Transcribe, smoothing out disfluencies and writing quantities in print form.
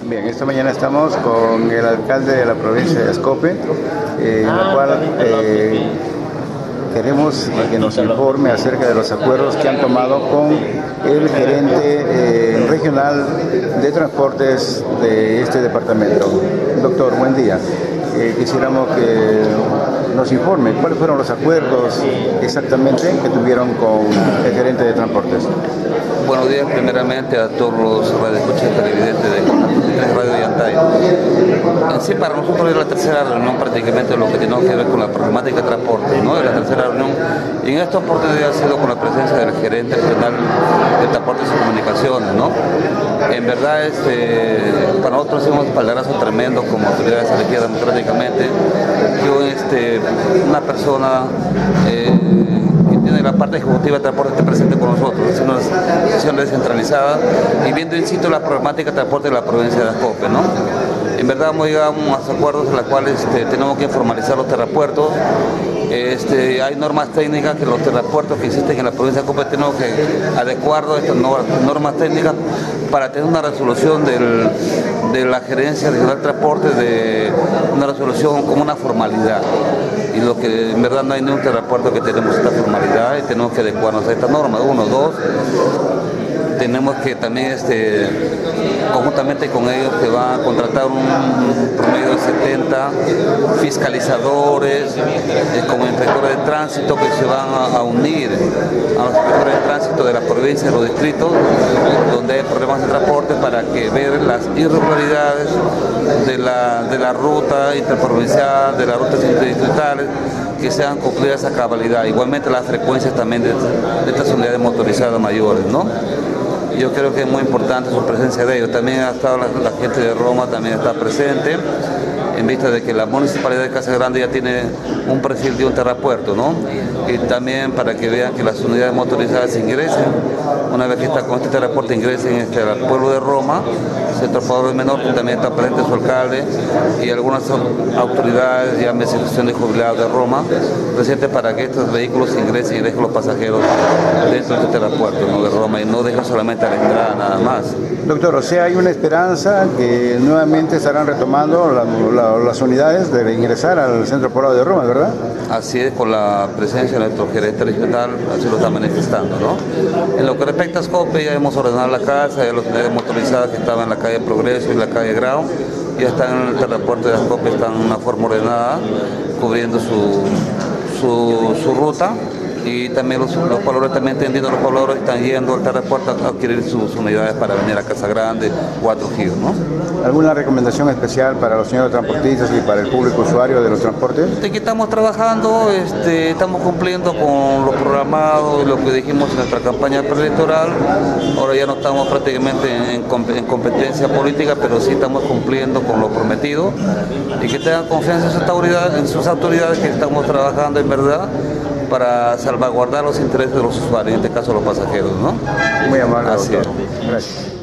Bien, esta mañana estamos con el alcalde de la provincia de Ascope, en la cual queremos que nos informe acerca de los acuerdos que han tomado con el gerente regional de transportes de este departamento. Doctor, buen día. Quisiéramos que nos informe cuáles fueron los acuerdos exactamente que tuvieron con el gerente de transportes. Buenos días primeramente a todos los radioescuchas televidentes de Radio Yantay. En sí, para nosotros es la tercera reunión prácticamente lo que tiene que ver con la problemática de transporte, ¿no? Es la tercera reunión y en esta oportunidad ha sido con la presencia del gerente regional de transportes y comunicaciones, ¿no? En verdad, para nosotros es un espaldarazo tremendo como autoridades elegidas democráticamente, que una persona que tiene la parte ejecutiva de transporte esté presente con nosotros, es una decisión descentralizada y viendo in situ la problemática de transporte de la provincia de Ascope, ¿no? En verdad hemos llegado a unos acuerdos en los cuales tenemos que formalizar los terrapuertos. Hay normas técnicas que los terrapuertos que existen en la provincia de Ascope tenemos que adecuarnos a estas normas técnicas para tener una resolución de la Gerencia Regional de Transporte, de una resolución como una formalidad. Y lo que en verdad no hay ningún terrapuerto que tenemos esta formalidad y tenemos que adecuarnos a esta norma. Uno, dos, tenemos que también conjuntamente con ellos que van a contratar un promedio de 70 fiscalizadores como inspectores de tránsito que se van a unir a los inspectores de tránsito de la provincia y los distritos donde hay problemas de transporte para que ver las irregularidades de la ruta interprovincial, de las rutas interdistritales, que sean cumplidas a cabalidad. Igualmente las frecuencias también de estas unidades motorizadas mayores, ¿no? Yo creo que es muy importante su presencia de ellos. También ha estado la gente de Roma, también está presente, en vista de que la municipalidad de Casa Grande ya tiene un perfil de un terrapuerto, ¿no? Y también para que vean que las unidades motorizadas ingresen, una vez que está con este terrapuerto, ingresen al pueblo de Roma, Centro Poblador Menor, que también está presente su alcalde y algunas autoridades, ya institución de jubilados de Roma, presentes para que estos vehículos ingresen y dejen los pasajeros dentro de este terrapuerto, ¿no? De Roma, y no dejen solamente a la entrada nada más. Doctor, o sea, hay una esperanza que nuevamente estarán retomando las unidades de ingresar al Centro Poblado de Roma, ¿verdad? Así es, con la presencia de nuestro gerente regional, así lo está manifestando, ¿no? En lo que respecta a Ascope, ya hemos ordenado la casa, ya las unidades motorizadas que estaban en la calle Progreso y la calle Grau, ya están en el terrapuerto de Ascope, están en una forma ordenada, cubriendo su ruta. Y también los pobladores, también entendiendo, los pobladores están yendo al terrapuerto a adquirir sus unidades para venir a Casa Grande o a Trujillo, ¿no? ¿Alguna recomendación especial para los señores transportistas y para el público usuario de los transportes? Aquí estamos trabajando, estamos cumpliendo con lo programado y lo que dijimos en nuestra campaña preelectoral. Ahora ya no estamos prácticamente en competencia política, pero sí estamos cumpliendo con lo prometido y que tengan confianza en sus autoridades que estamos trabajando en verdad para salvaguardar los intereses de los usuarios, en este caso los pasajeros, ¿no? Muy amable, Así doctor. es. Gracias.